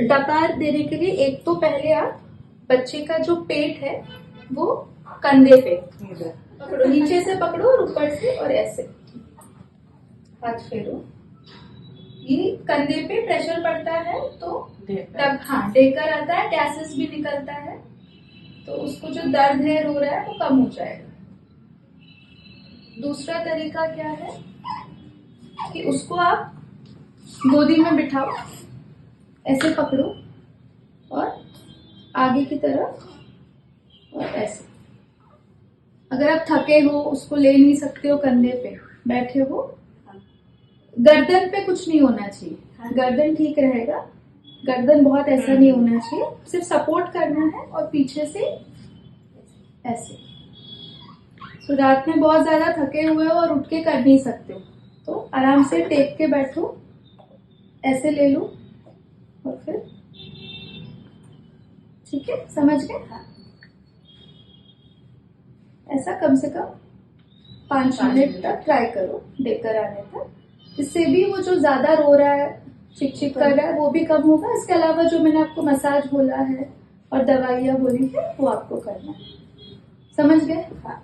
डकार देने के लिए एक तो पहले आप बच्चे का जो पेट है वो कंधे पे पकड़ो, नीचे से पकड़ो और ऊपर से और ऐसे हाथ फेरो। ये कंधे पे प्रेशर पड़ता है तो हाँ डेकर आता है, गैसेस भी निकलता है, तो उसको जो दर्द है रो रहा है वो कम हो जाएगा। दूसरा तरीका क्या है कि उसको आप गोदी में बिठाओ, ऐसे पकड़ो और आगे की तरफ और ऐसे। अगर आप थके हो, उसको ले नहीं सकते हो, कंधे पे बैठे हो, गर्दन पे कुछ नहीं होना चाहिए, गर्दन ठीक रहेगा, गर्दन बहुत ऐसा नहीं होना चाहिए, सिर्फ सपोर्ट करना है और पीछे से ऐसे। तो रात में बहुत ज्यादा थके हुए हो और उठ के कर नहीं सकते हो तो आराम से टेक के बैठो, ऐसे ले लो और फिर ठीक है, समझ गए? ऐसा कम से कम 5 मिनट तक ट्राई करो, डेकर आने तक। इससे भी वो जो ज्यादा रो रहा है, चिक चिक कर रहा है, वो भी कम होगा। इसके अलावा जो मैंने आपको मसाज बोला है और दवाइयाँ बोली है वो आपको करना है। समझ गए? हाँ।